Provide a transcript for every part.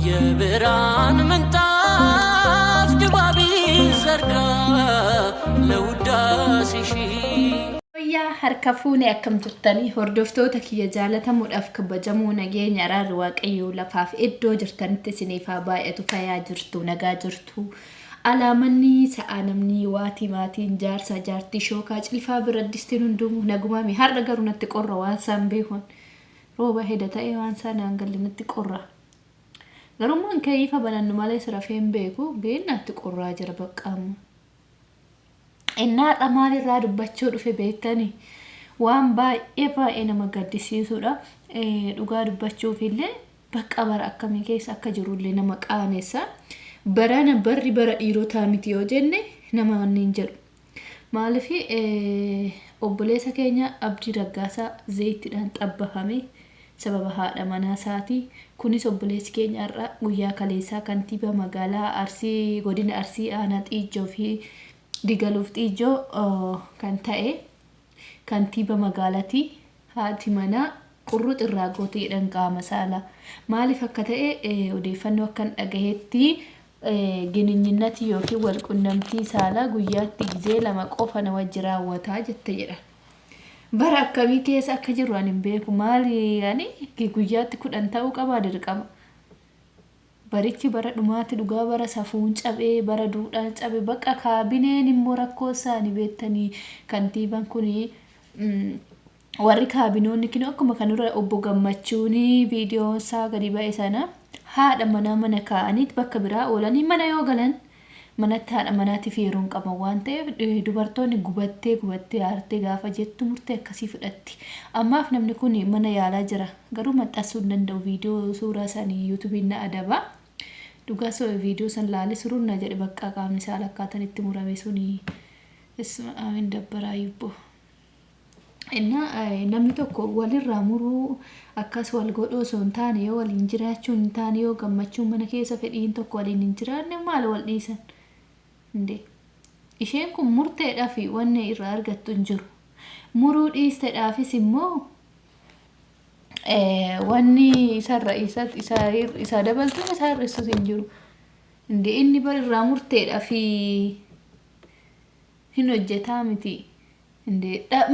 የብርሃን ምንጣፍ ድባቢ ዘርጋ ለውዳሴሽ yaa harka fuune akkam turtanii hordoftoota kiyya jaalatamuudhaaf kabajamoo nageenya araarri waaqayyoo lafaaf iddoo jirtanitti isiniif haa baay'atu fayyaa jirtu nagaa jirtu alaamanni sa'a namni waatii maatiin jaarsa jaartii shookaa cilfaa biraddistiin hundumu nagumami har'a garuu natti qorra waan isaan beekon rooba heda ta'e waan isaan hangalli natti qorra garummaan kayyifa banannu malee sirafeen beeku beennatti qorraa jira baqqaamu innaa dhamaal irraa dubbachuu dhufe beektanii waan baay'ee nama gaddisiisudha dhugaa dubbachuuf illee bakka bara akkamii keessa akka jirullee nama qaaneessa barana barri bara dhiirotaa miti yoo jenne nama wanniin jedhu maaliif obboleessa keenya Abdii Raggaasaa zayitiidhaan xabbafame sababa haadha manaa isaatii kunis obboleessi keenya irraa guyyaa kaleessaa kantiibaa magaalaa Arsii godina Arsii aanaa xijjoo fi digaluu xijjoo kan ta'e kantiibaa magaalaatii haati manaa qurrut irraa gooteedhaan Qamaa salaa maaliif akka ta'e odeeffannoo akkan dhagahetti gininyinnati yookiin walqunnamtii salaa guyyaatti gizee lama qofa na wajji raawwataa jette jedha bara akkamii keessa akka jiru ani hin beeku maali yani guyyaatti 10 ta'uu qaba dirqama barichi bara dhumaatti dhugaa bara safuun cabee bara duudhaan cabee bakka kaabineen immoo rakkoo isaanii beektanii kantiibaan kuni warri kaabinoonni kinu akkuma kanurra obbo Gammachuun viidiyoo isaa gadi ba'e sana haadha mana kaa'aniit bakka biraa oolanii mana yoo galan manatti haadha manaatiif yeroon qaban waan ta'eef dubartoonni gubattee aartee gaafa jettu murtee akkasii fudhatti ammaaf namni kun mana yaalaa jira garuu maxxansuu hin danda'u viidiyoo suuraa isaanii yuutuubiin na adaba dhugaa soo viidiyoo san laalee suruun na jedhe bakka qaamni isaa lakkaatan itti murame suni isma amin dabbaraa yubbo namni tokko walirraa muruu akkas wal godhoo osoo hin taane yoo waliin jiraachuun hin taane yoo gammachuun mana keessa fedhiin tokko waliin hin jiraanne maal wal dhiisan inde isheen kun murteedhaaf wanne irraa argattu hin jiru muruu dhiisteedhaafis immoo wanni isa dabaltuu isaa irreessus hin jiru inde inni bar irraa murteedhaaf hin hojjetaa miti inde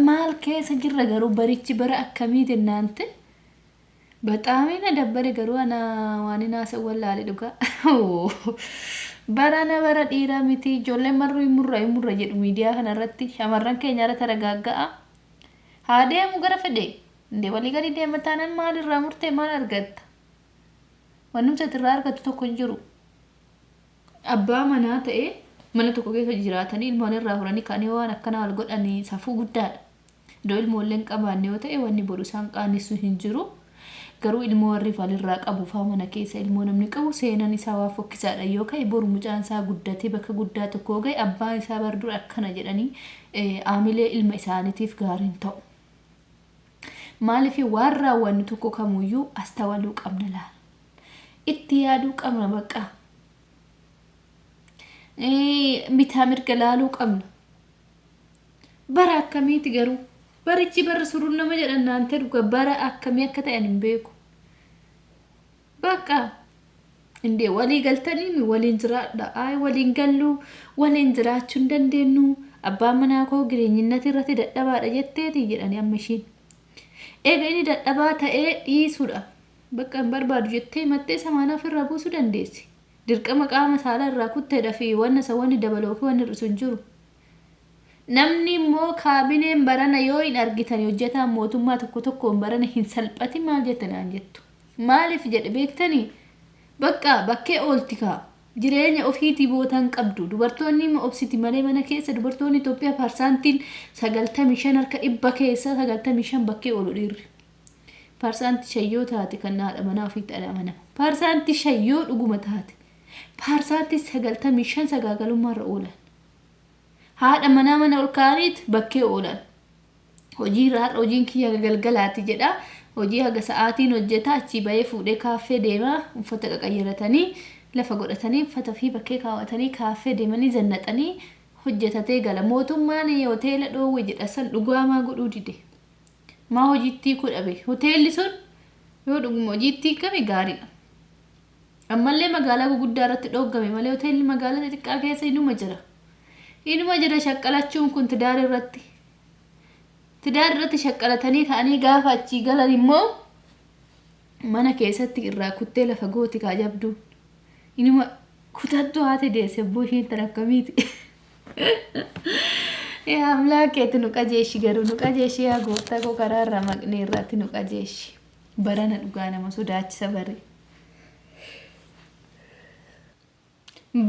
maal keessa jirra garuu barichi bara akkamii jennaante baxaamina dabbare garuu ana waan naasa wallaale dhugaa bara dhiiraa miti ijoolleen marruu murra jedhu miidiyaa kanarratti shamarran keenya irra taragaagga'a haa deemu gara fedhe inde walii gadi deema taanaan maal irraa murtee maal argatta wannumsa irraa argattu tokko hin jiru abbaa manaa ta'e mana tokko keessa jiraatanii ilmoon irraa horanii kaanii waan akkana wal godhanii safuu guddaadha doo ilmoolleen qabaanne yoo ta'e wanni boru isaan qaanessu hin jiru garuu ilmoo warri walirraa qabu faa mana keessa ilmoo namni qabu seenan isaa waa fokkisaadha yoo ka'e boru mucaan isaa guddatee bakka guddaa tokko ga'e abbaan isaa bardura akkana jedhanii aamilee ilma isaaniitiif gaariin ta'u maaliif waan raawwanni tokko kamuyyuu astawaluu qabna laal itti yaaduu qabna bakka bitaa mirga laaluu qabna bara akkamiiti garuu barichi bara suruun nama jedhannaante dhuga bara akkamii akka ta'an hin beeku bakka inde walii galtanii waliin jiraadha ay waliin gallu waliin jiraachuu hin dandeenyu abbaan manaa koo jireenyinnati irratti dadhabaadha jetteeti jedhani amma ishiin eega inni dadhabaa ta'ee dhiisuudha bakka hin barbaadu jettee mattee samaanaaf irraa buusuu dandeessi dirqama Qamaa salaa irraa kutteedha fi wanna sawwanni dabaloo fi wanni hir'isu hin jiru namni immoo kaabineen barana yoo hin argitan hojjetaan mootummaa tokkoon barana hin salphati maal jettanaan jettu maaliif jedhe beektanii bakka bakkee oolti kaa jireenya ofiitii bootaan qabdu dubartoonni obsiti malee mana keessa dubartoonni Itoophiyaa parsaantiin 95 harka 100 keessa 95 bakkee oolu dhiirri parsaantii shayyoo taate kan haadha manaa ofiitti adamana parsaantii shayyoo dhuguma taate parsaantii 95 sagaagalummaarra oolan haadha manaa mana ol kaaniit bakkee oolan hojii irraa hojiin kiyya galgalaati jedha hojii haga sa'aatiin hojjeta achi bayee fuudhee kaaffee deema uffata qaqayyaratanii lafa godhatanii uffata fi bakkee kaawwatanii kaaffee deemanii zannaxanii hojjetatee gala mootummaan hoteela dhoowwe jedha san dhugaamaa godhuu dide maa hojiitti kudhabe hoteelli sun yoo dhuguma hojiitti kami gaariidha ammallee magaalaa guddaa irratti dhoggame malee hoteelli magaalaa xixiqqaa keessa inuma jira shaqqalachuun kun tidaar irratti shaqqalatanii ta'anii gaafa achii galan immoo mana keessatti irraa kuttee lafa gooti kaajabduun inuma kutattu haati deesse buushiin tarakkamiiti. yaa amlaakeetti nu qajeeshi garuu nu qajeeshi yaa gooftaa koo karaa irraa maqnee irratti nu qajeeshi. Barana dhugaa nama sodaachisa bare.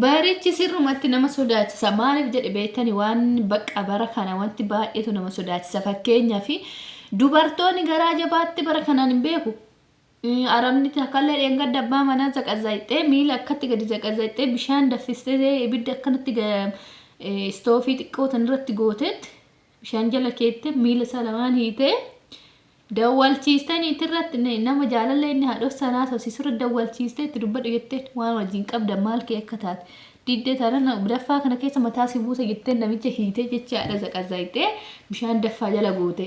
Barichi sirrumatti nama sodaachisa maaliif jedhe beektani waan bakka bara kana wanti baay'eetu nama sodaachisa fakkeenyaaf dubartoonni garaa jabaatti bara kanaan hin beeku. Aramni takkallee dheengadda abbaa manaa zaqazayxee miila akkatti gadi zaqazayxee bishaan daffistee ibidda akkanatti istoofii xiqqoo tan irratti gootetti bishaan jala keette miila isaa lamaan hiitee dawwalchiistanii irratti nama jaalallee inni haadhoo sanaa sosisirra dawwalchiistee itti dubbadhu jettee waan wajjin qabda maal kee akka taate diddee taana daffaa kana keessa mataa si buusa jettee namicha hiitee jechaadha zaqazayxee bishaan daffaa jala goote.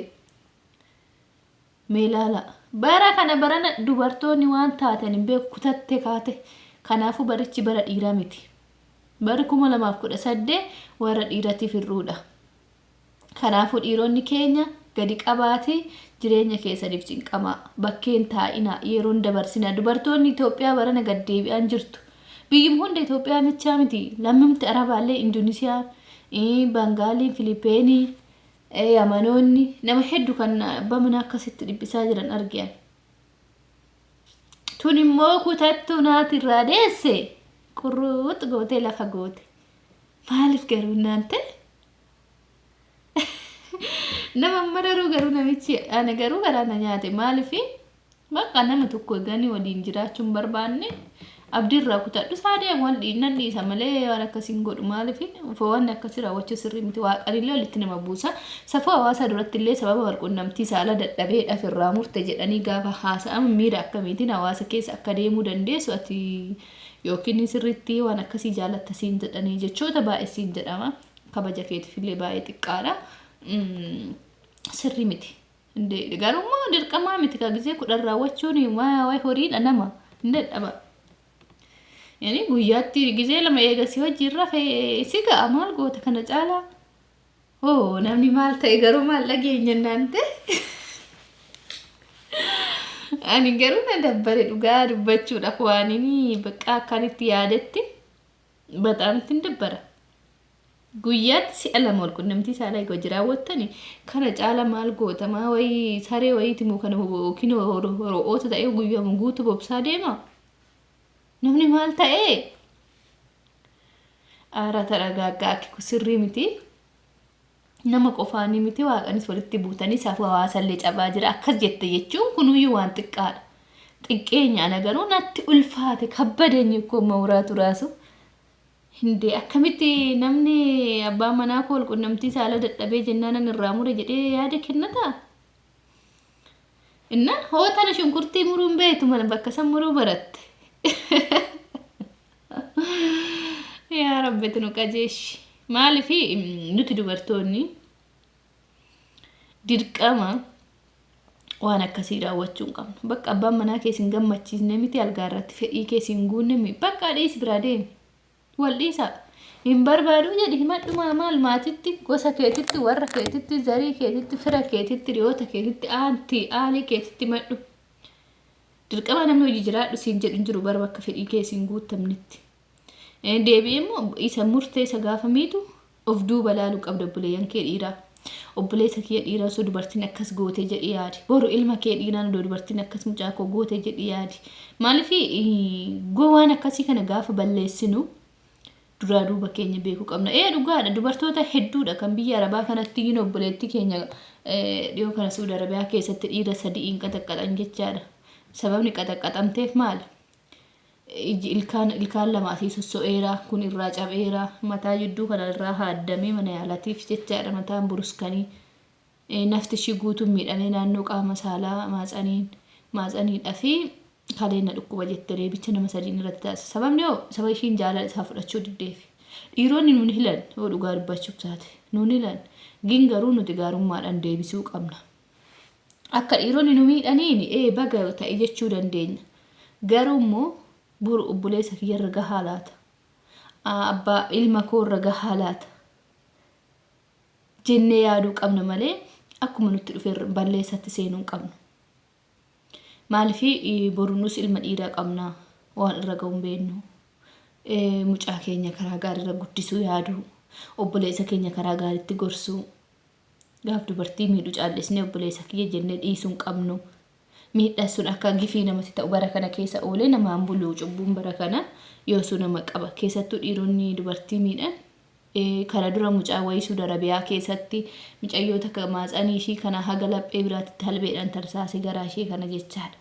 Meelaala bara kana barana dubartoonni waan taatan hin beeku kutatte kaate kanaafuu barichi bara dhiiraa miti. Bari 2018 warra dhiiratiif irruudha. Kanaafuu dhiironni keenya gadi qabaatee jireenya keessaniif cinqamaa bakkeen taa'ina yeroon dabarsina. Dubartoonni Itoophiyaa barana gad deebi'an jirtu. Biyyuma hunda Itoophiyaa michaa miti. Lammumti Arabaallee Induneesiyaa, Bangaaliin, Filiipeenii, Yamanoonni nama hedduu kan abbaa manaa akkasitti dhibbisaa jiran argiyan. Tun immoo kutattuu naati irraa deesse qurruut gootee lafa goote. Maaliif garuu naante? Nama mararuu garuu namichi ana garuu garaana nyaate maaliif bakka nama tokko gani waliin jiraachuun barbaanne abdiirraa kutadhu saadee wal dhiinan dhiisa malee waan akkasiin godhu maaliif fo'anni akkasii raawwachuu sirrii miti waaqanillee walitti nama buusa safuu hawaasa duratti illee sababa walqunnamtii saala dadhabeedhaaf irraa murte jedhanii gaafa haasa'amu miira akkamiitiin hawaasa keessa akka deemuu dandeessu ati yookiin sirriitti waan akkasii jaalattasiin jedhanii jechoota baay'isiin jedhama kabaja keetiif illee baay'ee xiqqaadha. Sirrii miti. Garummaa dirqamaa miti ka gisee kudhan raawwachuun waa'ee horiidha nama hin dadhaba. Yani guyyaatti gisee lama eegasii wajjin rafee si ga'a maal goota kana caalaa. Namni maal ta'e garuu maal dhageenya naante. Ani garuu na dabbare dhugaa dubbachuudhaaf waan inni bakka akkanitti yaadetti bataamtti hin dabbara. Guyyaatti si'a lama walqunnamtii saalaa eegoo jiraawwattani kana caala maal goota maa wayii saree wayiiti moo kana yookiin ho'oota ta'ee guyyaama guutu bobsaa deema. Namni maal ta'ee? Aarata dhagaaggaa akka sirrii miti. Nama qofaanii miti waaqanis walitti buutanii saafuu hawaasallee cabaa jira akkas jette jechuun kunuyyuu waan xiqqaadha. Xiqqeenya ana garuu natti ulfaate kabbadeenyi koo mawuraatu raasu. Hinde akkamitti namni abbaa manaa koo walqunnamtii saala dadhabee jennaan irraa mure jedhee yaada kennata. Inna hootana shunkurtii muruun beetu mana bakka san muruu baratte. Yaa rabbitu nu qajeeshi. Maaliif nuti dubartoonni dirqama waan akkasii raawwachuu hin qabnu. Bakka abbaan manaa keessin gammachiisne miti algaarratti fedhii keessin guunne bakka dhiisi biraa deemi. Waldiisa hin barbaadu jedhi himadhuma maal maatitti gosa keetitti warra keetitti zarii keetitti fira keetitti dhiyoota keetitti aantii aalii keetitti madhu. Dirqama namni hojii jiraadhu siin jedhu hin jiru bara bakka fedhii keessin guutamnetti. Deebi'ee immoo isa murteessa gaafa miitu of duuba laaluu qabda obboleeyyan kee dhiiraa. Obboleessa kee dhiiraa osoo dubartiin akkas goote jedhi yaadi. Boru ilma kee dhiiraan odoo dubartiin akkas mucaa koo goote jedhi yaadi. Maaliif gowwaan akkasii kana gaafa balleessinu duraa duuba keenya beekuu qabna. Dhugaadha dubartoota hedduudha kan biyya Arabaa kanatti hin obboleetti keenya dhiyoo kana Saudi Arabiyaa keessatti dhiira sadiin qaxaqqaxan jechaadha. Sababni qaxaqqaxamteef maali? Ilkaan lamaatii sosso'eeraa kun irraa cabeeraa mataa jidduu kana irraa haaddamee mana yaalaatiif jechaadha mataan buruskanii nafti ishii guutuun miidhamee naannoo qaama saalaa maatsaniidha fi kaleenya dhukkuba jettee reebicha nama sadiin irratti taasisa. Sababni saba ishiin jaalala isaa fudhachuu diddeefi. Dhiironni nuun hilan yoo dhugaa dubbachuuf taate nuun hilan gingaruu nuti gaarummaadhaan deebisuu qabna. Akka dhiironni nu miidhaniin baga ta'e jechuu dandeenya. Garuu immoo buru obboleessa kiyya irra gahaa laata abbaa ilma koo irra gahaa laata jennee yaaduu qabna malee akkuma nutti dhufee balleessatti seenuu hin qabnu. Maaliif borunus ilma dhiiraa qabna waan irra ga'uun beeknu. Mucaa keenya karaa gaarii irra guddisuu yaadu obboleessa keenya karaa gaariitti gorsuu gaaf dubartii miidhu caallisnee obboleessa kiyya jennee dhiisuu hin qabnu. Miidhaan sun akka gifii namatti ta'u bara kana keessa oolee namaan buluu cubbuun bara kana yoosuu nama qaba. Keessattuu dhiironni dubartii miidhan kana dura mucaa wayisuu darabiyaa keessatti mucayyoota akka maatsanii ishii kana haga laphee biraatti halbeedhaan tarsaasee garaa ishee kana jechaadha.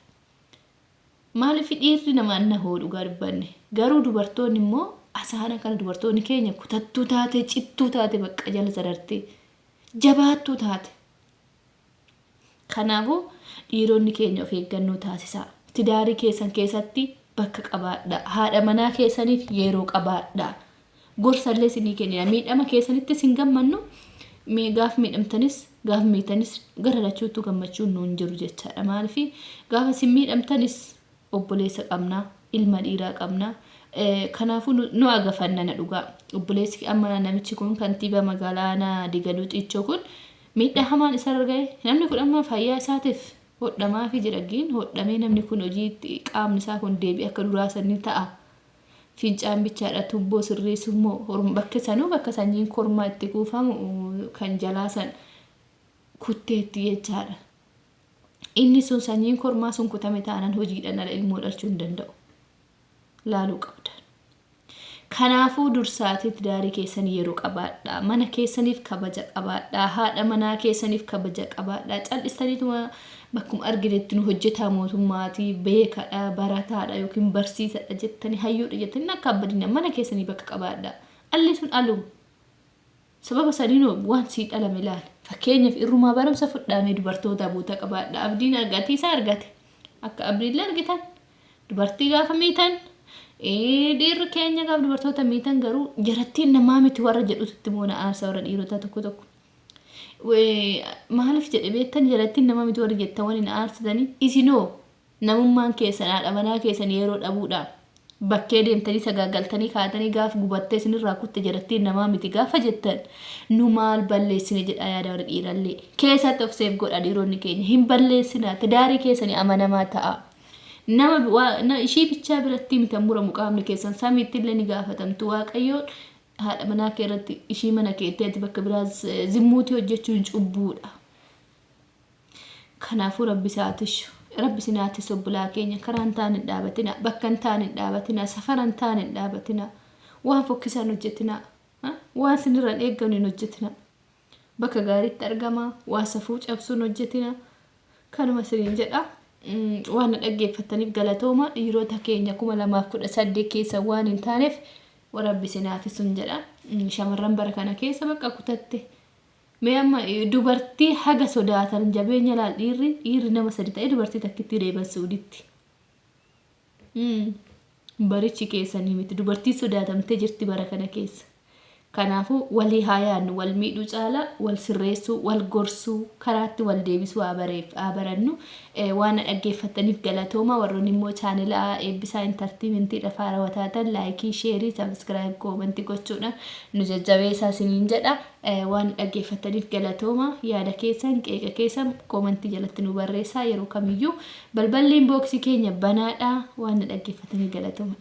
Maaliif dhiirri namaan na hoo dhugaa dubbanne garuu dubartoonni immoo asaana kana dubartoonni keenya kutattuu taate cittuu taate bakka jala sadartee jabaattuu taate. Kanaafuu dhiironni keenya of eeggannoo taasisaa. Tidaarii keessan keessatti bakka qabaadhaa. Haadha manaa keessaniif yeroo qabaadhaa. Gorsallee isinii kenna. Miidhama keessanitti isin gammannu gaaf miidhamtanis gaaf miitanis gara lachuutu gammachuun nuun jiru jechaadha. Maaliif gaafa isin miidhamtanis obboleessa qabnaa, ilma dhiiraa qabnaa. Kanaafuu nu agafanna dhugaa. Obboleessi amma namichi kun kantiibaa magaalaa anaa digaluu xijjoo kun miidhaa hamaan isa argee namni kun amma fayyaa isaatiif hodhamaa fi jiragiin hodhamee namni kun hojii qaamni isaa kun deebii akka duraa sanii ta'a. Fincaan bichaadha tubboo sirreessu immoo bakka sanuu bakka sanyiin kormaa itti kuufamu kan jalaa san kutteetti jechaadha. Inni sun sanyiin kormaa sun kutame taanaan hojiidhaan ala ilmoo dhalchuu hin danda'u. Laaluu qabda. Kanaafuu dursaati tidaarii keessanii yeroo qabaadhaa. Mana keessaniif kabaja qabaadhaa. Haadha manaa keessaniif kabaja qabaadhaa. Cal'istaniituma bakkuma arginetti nu hojjetaa mootummaatii beekadha barataadha yookiin barsiisadha jettanii hayyuudha jettanii akka abbadina mana keessanii bakka qabaadhaa. Alli sun aluu sababa saniinoo waan sii dhalame ilaali. Fakkeenyaaf irrumaa barumsa fudhaamee dubartoota buuta qabaadhaa. Abdiin argate isa argate akka abdiillee argitan dubartii gaafa miitan dhiirri keenya gaaf dubartoota miitan garuu jarattiin namaa miti warra jedhutti moona aarsa warra dhiirota tokko tokko. Maaliif jedhe beektan jarattiin namaa miti warra jettan waliin aarsitanii isinoo namummaan keessan haadha manaa keessan yeroo dhabuudha. Bakkee deemtanii sagaagaltanii kaatanii gaaf gubattee isinirraa kutte jarattiin namaa miti gaafa jettan nu maal balleessine jedha yaada warra dhiirallee. Keessatti of seef godha dhiironni keenya hin balleessina tidaarii keessanii amanamaa ta'a. Nama ishii bichaa biratti mitan muramu qaamni keessan samiitti illee ni gaafatamtu waaqayyoon haadha manaa kee irratti ishii mana keetti bakka biraa zimmuutii hojjechuun cubbuudha. Kanaafuu rabbi sinaatis obbolaa keenya karaan taane dhaabatina bakkan taane dhaabatina safaran taane dhaabatina waan fokkisaan hojjetina waan sinirraan eeggamne hojjetina bakka gaariitti argama waan safuu cabsuun hojjetina kanuma siniin jedha. Waan dhaggeeffataniif galatooma dhiirota keenya 2018 keessa waan hin taaneef warabbi sinaatis sun jedha. Shamarran bara kana keessa bakka kutatte mee amma dubartii haga sodaatan jabeenya laal dhiirri nama sadi ta'e dubartii takkitti reeban suuditti. Barichi keessanii miti dubartii sodaatamtee jirti bara kana keessa. Kanaafuu walii haa yaadnu wal miidhuu caala wal sirreessuu wal gorsuu karaatti wal deebisuu haa barannu. Waan dhaggeeffataniif galatooma warroonni immoo chaanelaa eebbisaa intartiimentiidha faarawaa taatan laayikii sheerii sabiskiraayib koomentii gochuudhaan nu jajjabeessaa isiniin jedha. Waan dhaggeeffataniif galatooma yaada keessan qeeqa keessan koomentii jalatti nu barreessaa yeroo kamiyyuu balballi inbooksii keenya banaadha waan dhaggeeffataniif galatooma.